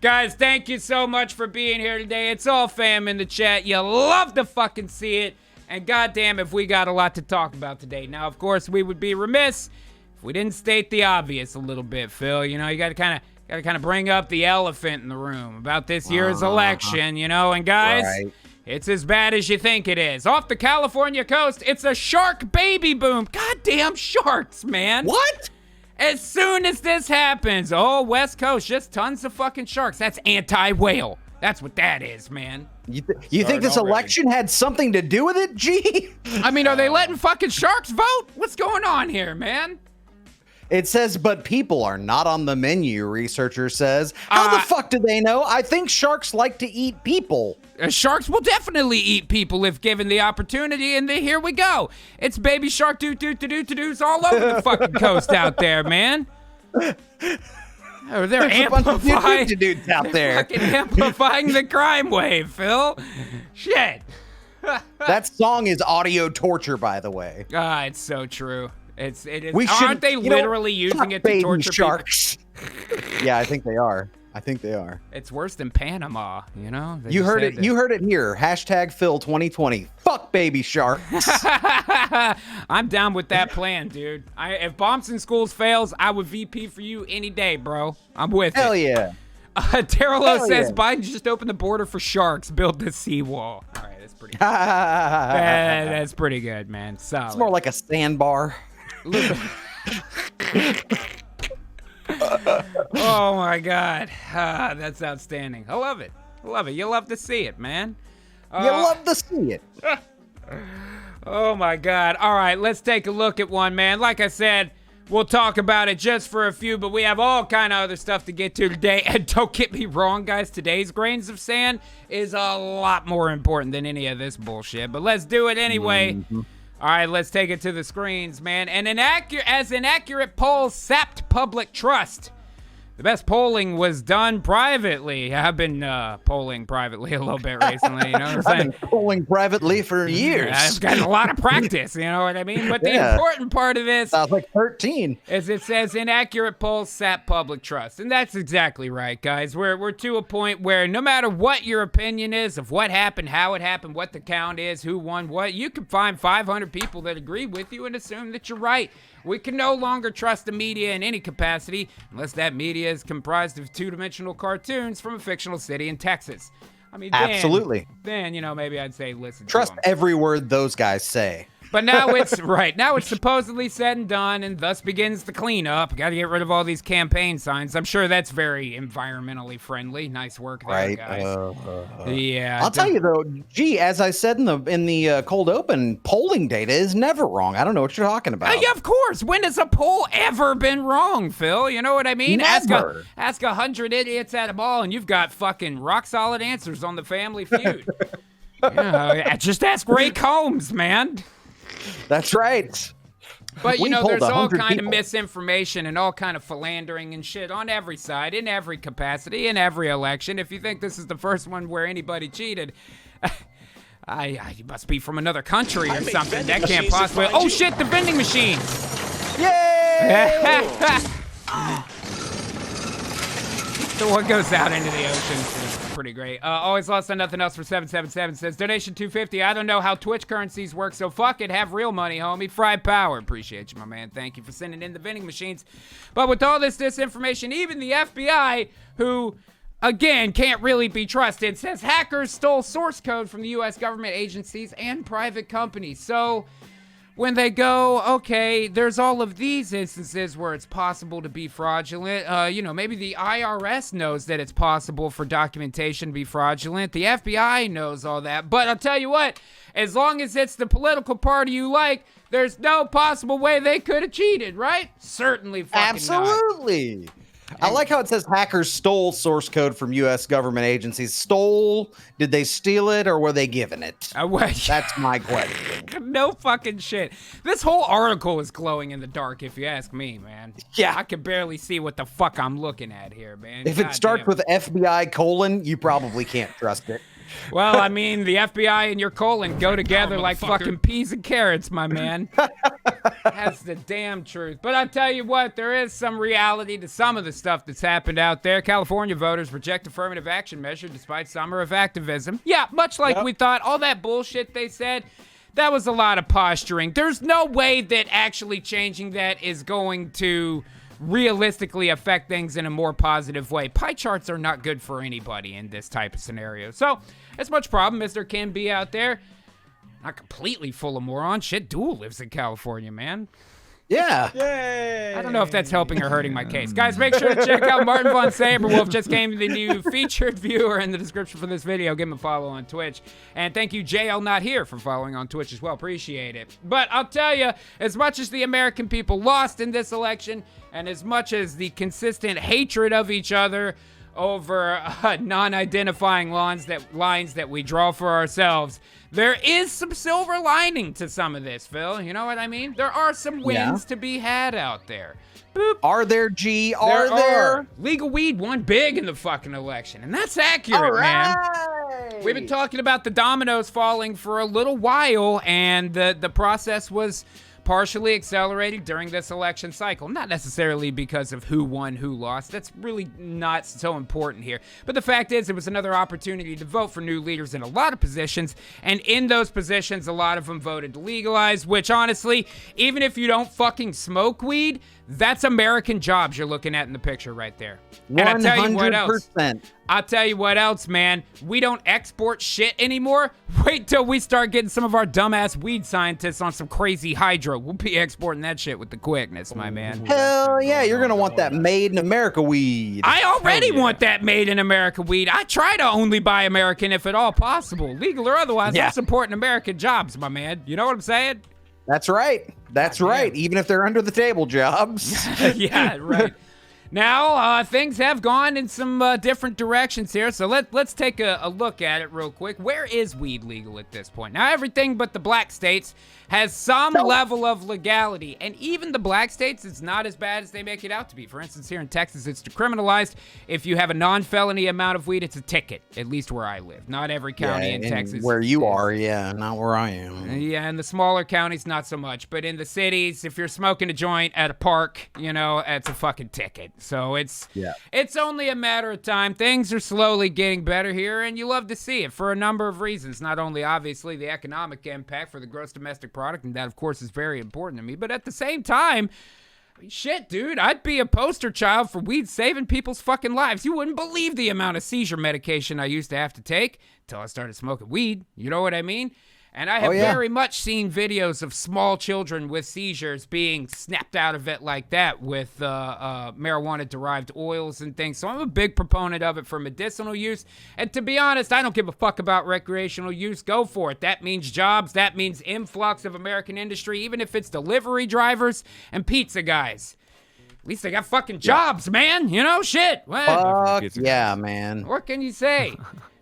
Guys, thank you so much for being here today. It's all fam in the chat. You love to fucking see it. And goddamn if we got a lot to talk about today. Now, of course, we would be remiss if we didn't state the obvious a little bit, Phil. You know, you gotta kind of bring up the elephant in the room about this year's election, you know. And guys, it's as bad as you think it is. Off the California coast, it's a shark baby boom. Goddamn sharks, man. What? As soon as this happens, West Coast, just tons of fucking sharks. That's anti-whale. That's what that is, man. You think this election had something to do with it, G? I mean, are they letting fucking sharks vote? What's going on here, man? It says, but people are not on the menu, researcher says. How the fuck do they know? I think sharks like to eat people. Sharks will definitely eat people if given the opportunity, and here we go. It's baby shark doos all over the fucking coast out there, man. Oh, they're amplifying dudes out there. Fucking amplifying the crime wave, Phil. Shit. That song is audio torture, by the way. It's so true. It is. Aren't they literally using it to torture sharks? Yeah, I think they are. It's worse than Panama, you know? You heard it here. Hashtag Phil 2020. Fuck baby sharks. I'm down with that plan, dude. If Bombs in Schools fails, I would VP for you any day, bro. I'm with Hell it. Yeah. Terrello says Biden just opened the border for sharks. Build the seawall. All right, that's pretty good. That's pretty good, man. Solid. It's more like a sandbar. Oh my God, that's outstanding. I love it. You love to see it, man. You love to see it. Oh my God. All right, let's take a look at one, man. Like I said, we'll talk about it just for a few, but we have all kind of other stuff to get to today. And don't get me wrong, guys, today's Grains of Sand is a lot more important than any of this bullshit, but let's do it anyway. Mm-hmm. All right, let's take it to the screens, man. And an accurate poll sapped public trust. The best polling was done privately. I've been polling privately a little bit recently, you know what I'm saying? I've been polling privately for years. I've gotten a lot of practice, you know what I mean? But the important part of this sounds like 13. Is it says inaccurate polls sap public trust. And that's exactly right, guys. We're to a point where no matter what your opinion is of what happened, how it happened, what the count is, who won what, you can find 500 people that agree with you and assume that you're right. We can no longer trust the media in any capacity unless that media is comprised of two-dimensional cartoons from a fictional city in Texas. I mean, absolutely. Then, you know, maybe I'd say listen trust to them. Every word those guys say. But now it's right. Now it's supposedly said and done, and thus begins the cleanup. Got to get rid of all these campaign signs. I'm sure that's very environmentally friendly. Nice work there, guys. Yeah. I'll tell you though, gee, as I said in the cold open, polling data is never wrong. I don't know what you're talking about. Yeah, of course. When has a poll ever been wrong, Phil? You know what I mean? Never. Ask 100 idiots at a ball, and you've got fucking rock solid answers on the Family Feud. Just ask Ray Combs, man. That's right. But, you know, there's all kind of misinformation and all kind of philandering and shit on every side, in every capacity, in every election. If you think this is the first one where anybody cheated, you must be from another country or something. That can't possibly... Oh, shit, the vending machines! Yay! So what goes out into the ocean is pretty great. Always lost on nothing else for 777 says, donation $250. I don't know how Twitch currencies work, so fuck it. Have real money, homie. Fried power. Appreciate you, my man. Thank you for sending in the vending machines. But with all this disinformation, even the FBI, who, again, can't really be trusted, says hackers stole source code from the U.S. government agencies and private companies. So when they go, okay, there's all of these instances where it's possible to be fraudulent. Maybe the IRS knows that it's possible for documentation to be fraudulent. The FBI knows all that. But I'll tell you what, as long as it's the political party you like, there's no possible way they could have cheated, right? Certainly fucking absolutely. Not. I like how it says hackers stole source code from U.S. government agencies. Stole? Did they steal it or were they given it? That's my question. No fucking shit. This whole article is glowing in the dark, if you ask me, man. Yeah. I can barely see what the fuck I'm looking at here, man. If it starts with FBI : you probably can't trust it. Well, I mean, the FBI and your colon go together like fucking peas and carrots, my man. That's the damn truth. But I tell you what, there is some reality to some of the stuff that's happened out there. California voters reject affirmative action measure despite summer of activism. Yeah, much like we thought, all that bullshit they said, that was a lot of posturing. There's no way that actually changing that is going to realistically affect things in a more positive way. Pie charts are not good for anybody in this type of scenario. So, as much problem as there can be out there, not completely full of morons. Shit, Duel lives in California, man. Yeah. Yay! I don't know if that's helping or hurting my case. Guys, make sure to check out Martin Von Saberwolf. Just came the new featured viewer in the description for this video. Give him a follow on Twitch. And thank you, JL Not Here, for following on Twitch as well. Appreciate it. But I'll tell you, as much as the American people lost in this election, and as much as the consistent hatred of each other over non-identifying lines that we draw for ourselves, there is some silver lining to some of this, Phil. You know what I mean? There are some wins to be had out there. Boop. Are there, G? Are there? Legal weed won big in the fucking election, and that's accurate, man. We've been talking about the dominoes falling for a little while, and the process was partially accelerated during this election cycle. Not necessarily because of who won, who lost. That's really not so important here. But the fact is, it was another opportunity to vote for new leaders in a lot of positions. And in those positions, a lot of them voted to legalize, which honestly, even if you don't fucking smoke weed, that's American jobs you're looking at in the picture right there. And 100%. I'll tell you what else. I'll tell you what else, man. We don't export shit anymore. Wait till we start getting some of our dumbass weed scientists on some crazy hydro. We'll be exporting that shit with the quickness, my man. Hell yeah, you're going to want that made in America weed. I already want that made in America weed. I try to only buy American if at all possible. Legal or otherwise, I'm supporting American jobs, my man. You know what I'm saying? That's right. That's right. Even if they're under the table jobs. Yeah, right. Now, things have gone in some different directions here, so let's take a look at it real quick. Where is weed legal at this point? Now, everything but the black states has some level of legality, and even the black states, it's not as bad as they make it out to be. For instance, here in Texas, it's decriminalized. If you have a non-felony amount of weed, it's a ticket, at least where I live. Not every county in Texas. Where you are, not where I am. Yeah, in the smaller counties, not so much. But in the cities, if you're smoking a joint at a park, it's a fucking ticket. So it's only a matter of time. Things are slowly getting better here, and you love to see it for a number of reasons. Not only, obviously, the economic impact for the gross domestic product, and that, of course, is very important to me, but at the same time, shit, dude, I'd be a poster child for weed saving people's fucking lives. You wouldn't believe the amount of seizure medication I used to have to take until I started smoking weed. You know what I mean? And I have very much seen videos of small children with seizures being snapped out of it like that with marijuana-derived oils and things. So I'm a big proponent of it for medicinal use. And to be honest, I don't give a fuck about recreational use. Go for it. That means jobs. That means influx of American industry, even if it's delivery drivers and pizza guys. At least they got fucking jobs, man. You know, shit. Fuck yeah, man. What can you say?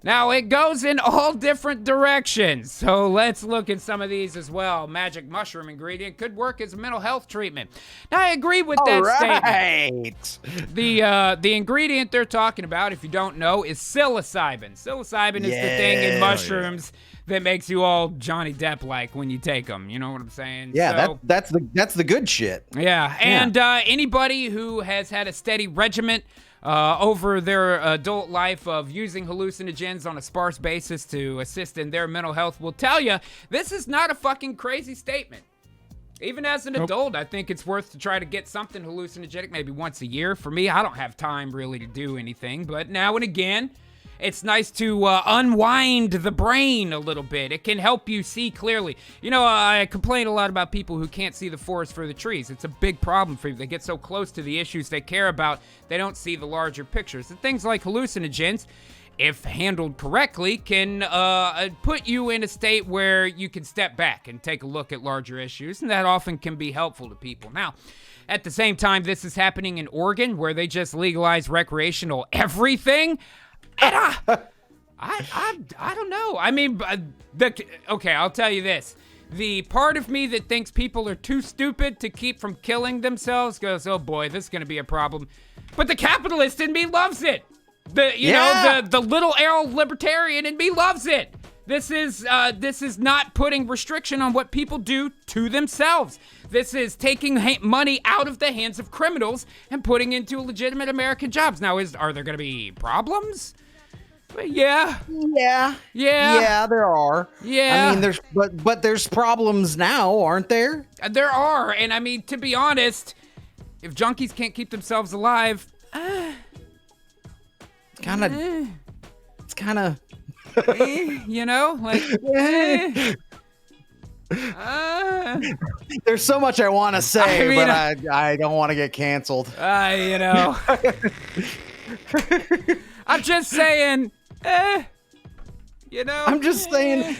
Now, it goes in all different directions, so let's look at some of these as well. Magic mushroom ingredient could work as a mental health treatment. Now, I agree with that statement. The ingredient they're talking about, if you don't know, is psilocybin. Psilocybin is the thing in mushrooms that makes you all Johnny Depp-like when you take them. You know what I'm saying? Yeah, so, that's the good shit. Yeah, and anybody who has had a steady regimen over their adult life of using hallucinogens on a sparse basis to assist in their mental health will tell you this is not a fucking crazy statement. Even as an adult, I think it's worth to try to get something hallucinogenic maybe once a year. For me, I don't have time really to do anything, but now and again, it's nice to unwind the brain a little bit. It can help you see clearly. You know, I complain a lot about people who can't see the forest for the trees. It's a big problem for you. They get so close to the issues they care about, they don't see the larger pictures. And things like hallucinogens, if handled correctly, can put you in a state where you can step back and take a look at larger issues, and that often can be helpful to people. Now, at the same time, this is happening in Oregon, where they just legalized recreational everything. I don't know. I mean, okay, I'll tell you this. The part of me that thinks people are too stupid to keep from killing themselves goes, oh boy, this is going to be a problem. But the capitalist in me loves it. The little arrow libertarian in me loves it. This is not putting restriction on what people do to themselves. This is taking money out of the hands of criminals and putting into legitimate American jobs. Now, are there going to be problems? Yeah, there are. Yeah, I mean, there's problems now, aren't there? There are, and I mean, to be honest, if junkies can't keep themselves alive, it's kind of, you know, like. There's so much I want to say, but I don't want to get canceled. You know, I'm just saying. You know, I'm just saying.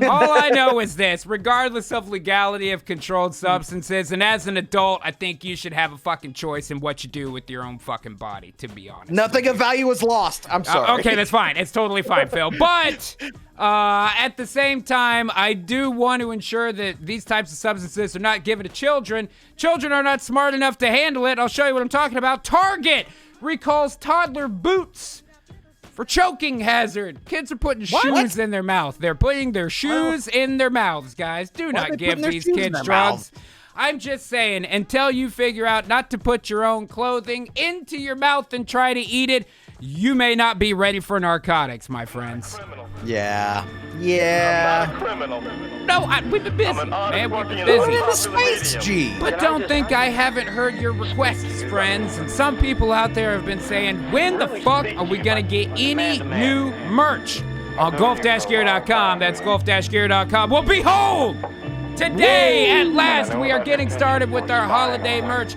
All I know is this: regardless of legality of controlled substances, and as an adult, I think you should have a fucking choice in what you do with your own fucking body. To be honest, nothing of value is lost. I'm sorry. Okay, that's fine. It's totally fine, Phil. But at the same time, I do want to ensure that these types of substances are not given to children. Children are not smart enough to handle it. I'll show you what I'm talking about. Target recalls toddler boots for choking hazard. Kids are putting shoes in their mouth. They're putting their shoes in their mouths, guys. Do not give these kids drugs. I'm just saying, until you figure out not to put your own clothing into your mouth and try to eat it, you may not be ready for narcotics, my friends. Yeah. I'm not a criminal. No, we've been busy, man. We've been busy. Space G. But don't think I haven't heard your requests, friends. And some people out there have been saying, when the fuck are we gonna get any new merch? On golf-gear.com. That's golf-gear.com. Well, behold! Today, at last, we are getting started with our holiday merch.